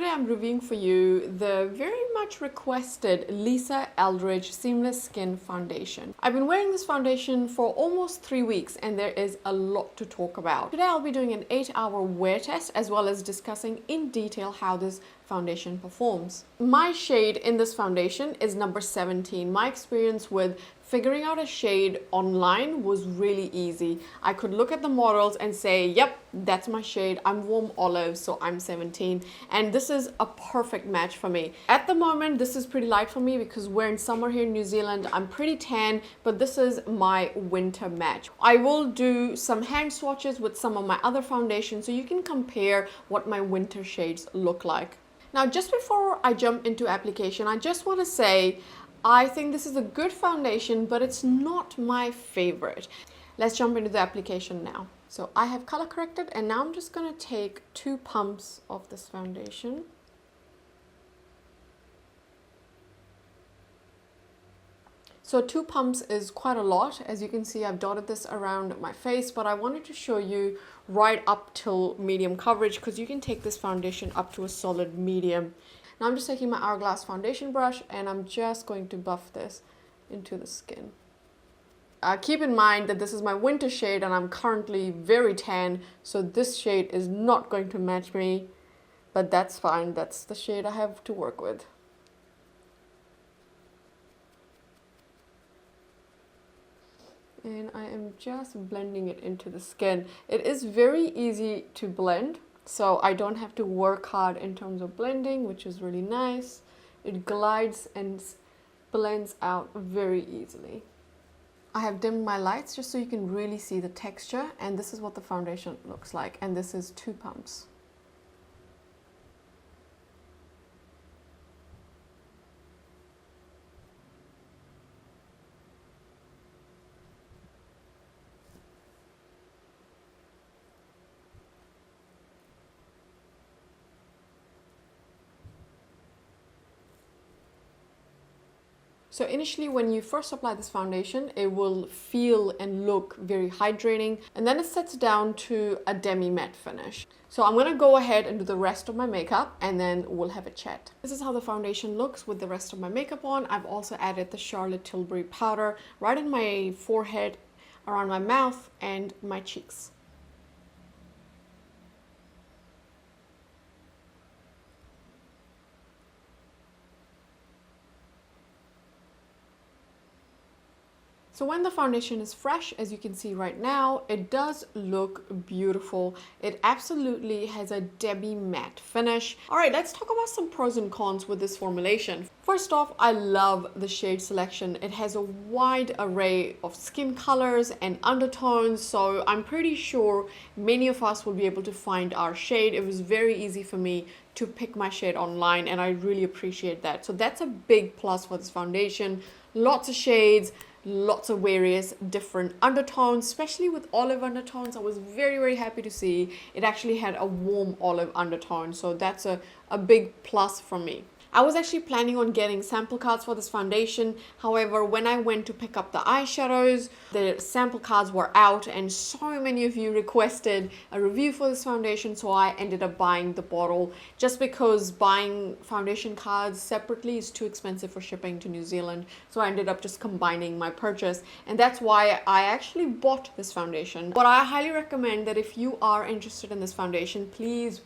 Today I'm reviewing for you the very much requested Lisa Eldridge Seamless Skin Foundation. I've been wearing this foundation for almost 3 weeks and there is a lot to talk about. Today I'll be doing an 8-hour wear test as well as discussing in detail how this foundation performs. My shade in this foundation is number 17. My experience with figuring out a shade online was really easy. I could look at the models and say, yep, that's my shade. I'm warm olive, so I'm 17. And this is a perfect match for me. At the moment, this is pretty light for me because we're in summer here in New Zealand. I'm pretty tan, but this is my winter match. I will do some hand swatches with some of my other foundations so you can compare what my winter shades look like. Now, just before I jump into application, I just want to say, I think this is a good foundation, but it's not my favorite. Let's jump into the application now. So I have color corrected and now I'm just going to take 2 pumps of this foundation. So 2 pumps is quite a lot. As you can see, I've dotted this around my face, but I wanted to show you right up till medium coverage because you can take this foundation up to a solid medium. Now I'm just taking my Hourglass foundation brush and I'm just going to buff this into the skin. Keep in mind that this is my winter shade and I'm currently very tan, so this shade is not going to match me, but that's fine. That's the shade I have to work with. And I am just blending it into the skin. It is very easy to blend, so I don't have to work hard in terms of blending, which is really nice. It glides and blends out very easily. I have dimmed my lights just so you can really see the texture, and this is what the foundation looks like, and this is 2 pumps. So initially when you first apply this foundation, it will feel and look very hydrating, and then it sets down to a demi-matte finish. So I'm going to go ahead and do the rest of my makeup and then we'll have a chat. This is how the foundation looks with the rest of my makeup on. I've also added the Charlotte Tilbury powder right in my forehead, around my mouth and my cheeks. So when the foundation is fresh, as you can see right now, it does look beautiful. It absolutely has a demi-matte finish. All right, let's talk about some pros and cons with this formulation. First off, I love the shade selection. It has a wide array of skin colors and undertones, so I'm pretty sure many of us will be able to find our shade. It was very easy for me to pick my shade online, and I really appreciate that. So that's a big plus for this foundation. Lots of shades, lots of various different undertones, especially with olive undertones. I was very happy to see it actually had a warm olive undertone, so that's a big plus for me. I was actually planning on getting sample cards for this foundation. However, when I went to pick up the eyeshadows, the sample cards were out and so many of you requested a review for this foundation, so I ended up buying the bottle just because buying foundation cards separately is too expensive for shipping to New Zealand. So I ended up just combining my purchase, and that's why I actually bought this foundation. But I highly recommend that if you are interested in this foundation, please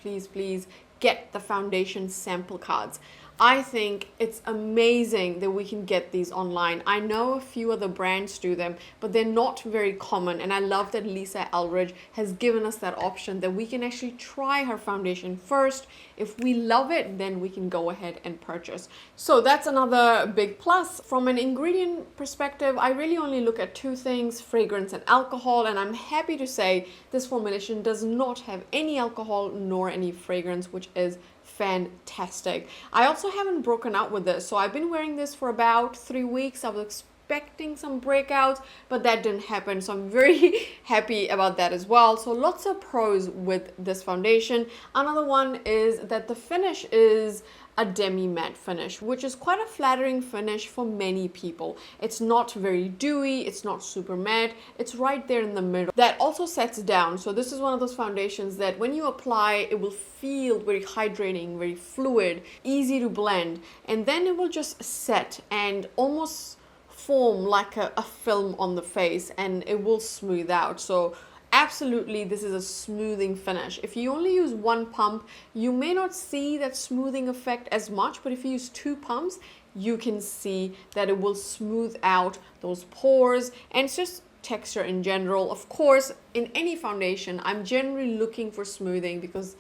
get the foundation sample cards. I think it's amazing that we can get these online. I know a few other brands do them, but they're not very common, and I love that Lisa Eldridge has given us that option that we can actually try her foundation first. If we love it, then we can go ahead and purchase. So that's another big plus. From an ingredient perspective, I really only look at 2 things, fragrance and alcohol, and I'm happy to say this formulation does not have any alcohol nor any fragrance, which is fantastic. I also haven't broken out with this, so I've been wearing this for about 3 weeks. I was expecting some breakouts, but that didn't happen, so I'm very happy about that as well. So lots of pros with this foundation. Another one is that the finish is a demi matte finish, which is quite a flattering finish for many people. It's not very dewy, it's not super matte, it's right there in the middle. That also sets down, so this is one of those foundations that when you apply, it will feel very hydrating, very fluid, easy to blend, and then it will just set and almost form like a film on the face, and it will smooth out. So absolutely, this is a smoothing finish. If you only use one pump, you may not see that smoothing effect as much, but if you use 2 pumps, you can see that it will smooth out those pores, and it's just texture in general. Of course, in any foundation, I'm generally looking for smoothing because,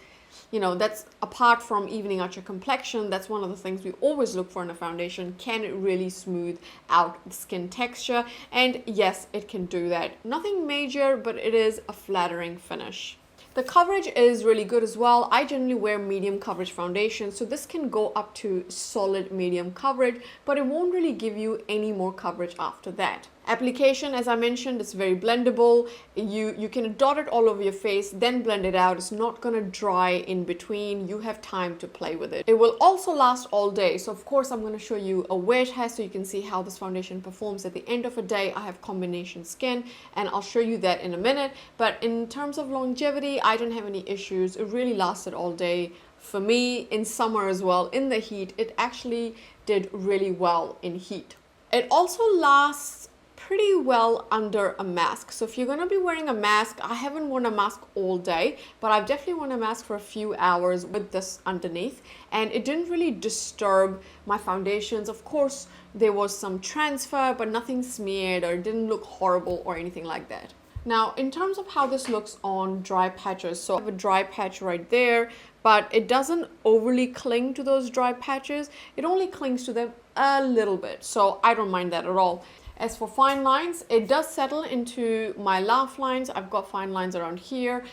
you know, that's apart from evening out your complexion, that's one of the things we always look for in a foundation. Can it really smooth out the skin texture? And yes, it can do that. Nothing major, but it is a flattering finish. The coverage is really good as well. I generally wear medium coverage foundation, so this can go up to solid medium coverage, but it won't really give you any more coverage after that. Application, as I mentioned, it's very blendable. You can dot it all over your face, then blend it out. It's not gonna dry in between. You have time to play with it. It will also last all day. So of course, I'm gonna show you a wear test so you can see how this foundation performs at the end of a day. I have combination skin, and I'll show you that in a minute. But in terms of longevity, I don't have any issues. It really lasted all day. For me, in summer as well, in the heat, it actually did really well in heat. It also lasts pretty well under a mask. So if you're going to be wearing a mask, I haven't worn a mask all day, but I've definitely worn a mask for a few hours with this underneath, and it didn't really disturb my foundations. Of course, there was some transfer, but nothing smeared or didn't look horrible or anything like that. Now, in terms of how this looks on dry patches, so I have a dry patch right there, but it doesn't overly cling to those dry patches. It only clings to them a little bit, so I don't mind that at all. As for fine lines, it does settle into my laugh lines. I've got fine lines around here.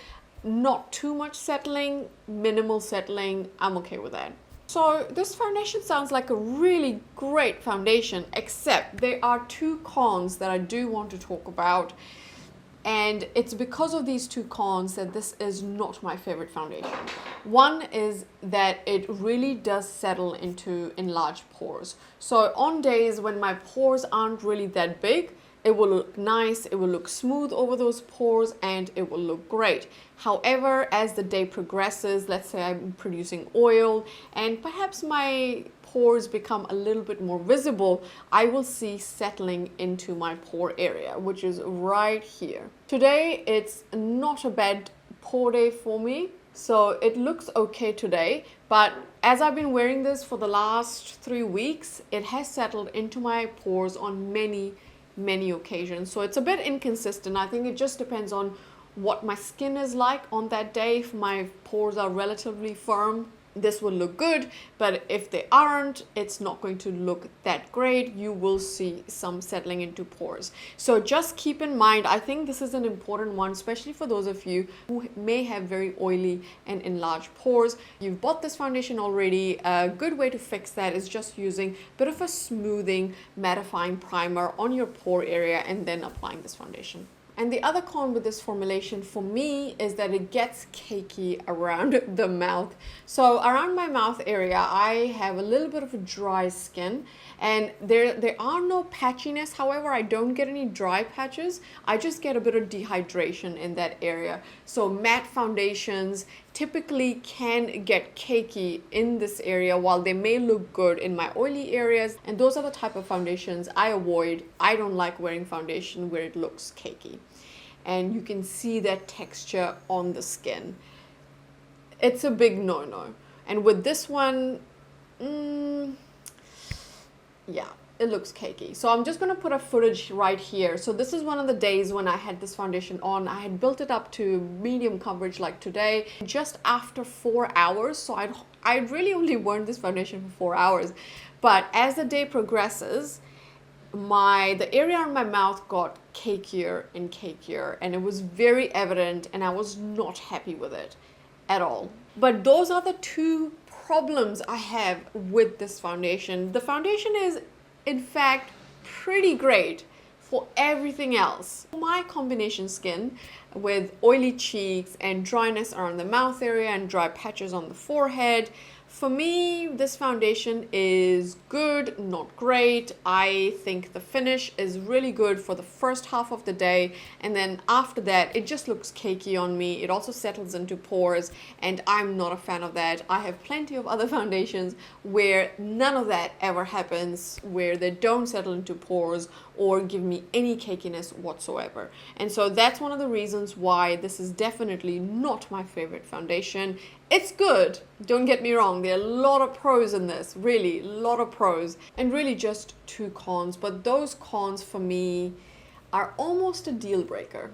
Not too much settling, minimal settling. I'm okay with that. So this foundation sounds like a really great foundation, except there are 2 cons that I do want to talk about. And it's because of these 2 cons that this is not my favorite foundation. One is that it really does settle into enlarged pores. So on days when my pores aren't really that big, it will look nice, it will look smooth over those pores, and it will look great. However, as the day progresses, let's say I'm producing oil and perhaps my pores become a little bit more visible, I will see settling into my pore area, which is right here. Today, it's not a bad pore day for me, so it looks okay today, but as I've been wearing this for the last 3 weeks, it has settled into my pores on many occasions. So it's a bit inconsistent. I think it just depends on what my skin is like on that day. If my pores are relatively firm, this will look good, but if they aren't, it's not going to look that great. You will see some settling into pores. So just keep in mind, I think this is an important one, especially for those of you who may have very oily and enlarged pores. You've bought this foundation already. A good way to fix that is just using a bit of a smoothing mattifying primer on your pore area and then applying this foundation. And the other con with this formulation for me is that it gets cakey around the mouth. So around my mouth area, I have a little bit of a dry skin, and there are no patchiness. However, I don't get any dry patches. I just get a bit of dehydration in that area. So matte foundations typically can get cakey in this area while they may look good in my oily areas, and those are the type of foundations I avoid. I don't like wearing foundation where it looks cakey, and you can see that texture on the skin. It's a big no-no. And with this one, yeah, it looks cakey. So I'm just going to put a footage right here. So this is one of the days when I had this foundation on. I had built it up to medium coverage like today, just after 4 hours. So I'd really only worn this foundation for 4 hours. But as the day progresses, the area on my mouth got cakier and cakier, and it was very evident, and I was not happy with it at all. But those are the 2 problems I have with this foundation. The foundation is in fact pretty great for everything else. My combination skin with oily cheeks and dryness around the mouth area and dry patches on the forehead, for me, this foundation is good, not great. I think the finish is really good for the first half of the day, and then after that, it just looks cakey on me. It also settles into pores, and I'm not a fan of that. I have plenty of other foundations where none of that ever happens, where they don't settle into pores or give me any cakiness whatsoever. And so that's one of the reasons why this is definitely not my favorite foundation. It's good, don't get me wrong, there are a lot of pros in this, really, a lot of pros, and really just two cons, but those cons for me are almost a deal breaker.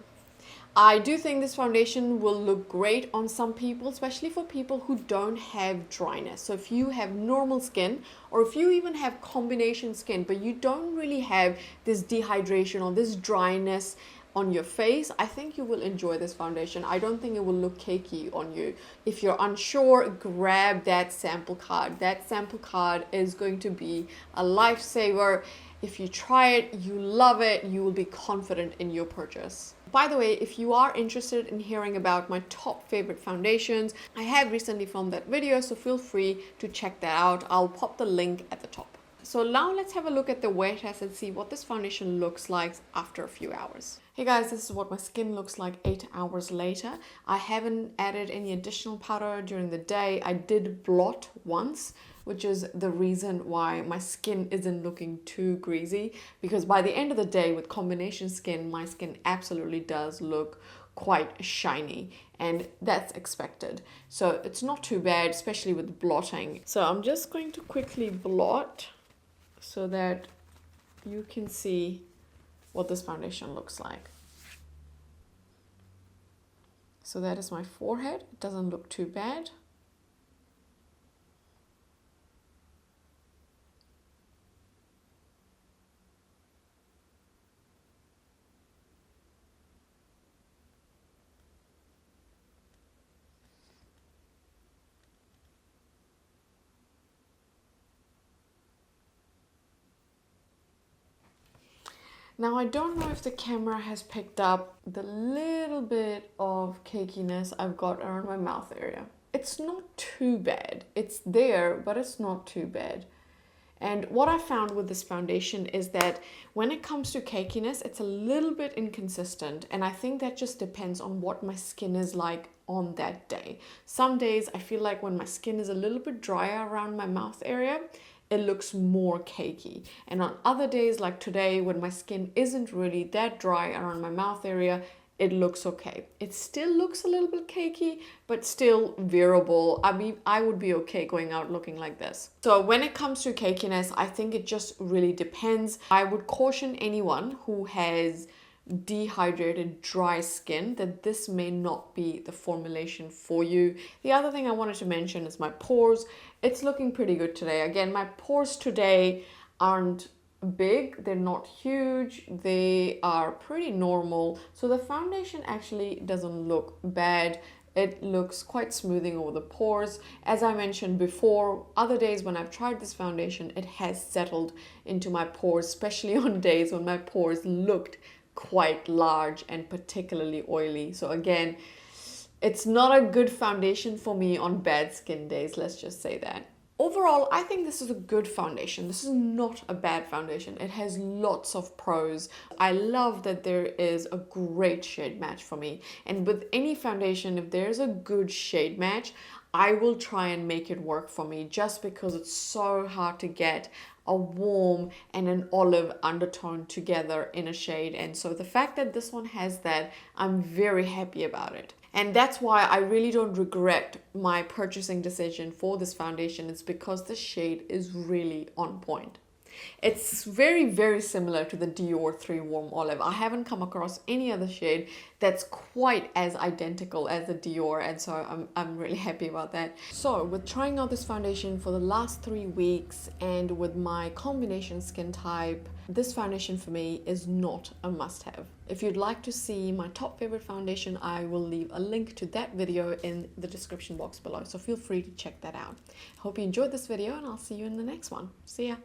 I do think this foundation will look great on some people, especially for people who don't have dryness. So if you have normal skin, or if you even have combination skin, but you don't really have this dehydration or this dryness on your face, I think you will enjoy this foundation. I don't think it will look cakey on you. If you're unsure, grab that sample card. That sample card is going to be a lifesaver. If you try it, you love it, you will be confident in your purchase. By the way, if you are interested in hearing about my top favorite foundations, I have recently filmed that video, so feel free to check that out. I'll pop the link at the top. So now let's have a look at the wear test and see what this foundation looks like after a few hours. Hey guys, this is what my skin looks like 8 hours later. I haven't added any additional powder during the day. I did blot once, which is the reason why my skin isn't looking too greasy, because by the end of the day with combination skin, my skin absolutely does look quite shiny, and that's expected. So it's not too bad, especially with blotting. So I'm just going to quickly blot so that you can see what this foundation looks like. So that is my forehead. It doesn't look too bad. Now, I don't know if the camera has picked up the little bit of cakiness I've got around my mouth area. It's not too bad. It's there, but it's not too bad. And what I found with this foundation is that when it comes to cakiness, it's a little bit inconsistent. And I think that just depends on what my skin is like on that day. Some days I feel like when my skin is a little bit drier around my mouth area, it looks more cakey. And on other days like today, when my skin isn't really that dry around my mouth area, it looks okay. It still looks a little bit cakey, but still wearable. I mean, I would be okay going out looking like this. So when it comes to cakiness, I think it just really depends. I would caution anyone who has dehydrated dry skin that this may not be the formulation for you. The other thing I wanted to mention is my pores. It's looking pretty good today. Again, my pores today aren't big, they're not huge, they are pretty normal. So the foundation actually doesn't look bad. It looks quite smoothing over the pores. As I mentioned before, other days when I've tried this foundation, it has settled into my pores, especially on days when my pores looked quite large and particularly oily. So again, it's not a good foundation for me on bad skin days, let's just say that. Overall, I think this is a good foundation. This is not a bad foundation. It has lots of pros. I love that there is a great shade match for me. And with any foundation, if there's a good shade match, I will try and make it work for me, just because it's so hard to get a warm and an olive undertone together in a shade. And so the fact that this one has that, I'm very happy about it. And that's why I really don't regret my purchasing decision for this foundation. It's because the shade is really on point. It's very, very similar to the Dior 3 Warm Olive. I haven't come across any other shade that's quite as identical as the Dior, and so I'm really happy about that. So with trying out this foundation for the last 3 weeks and with my combination skin type, this foundation for me is not a must-have. If you'd like to see my top favorite foundation, I will leave a link to that video in the description box below, so feel free to check that out. Hope you enjoyed this video, and I'll see you in the next one. See ya!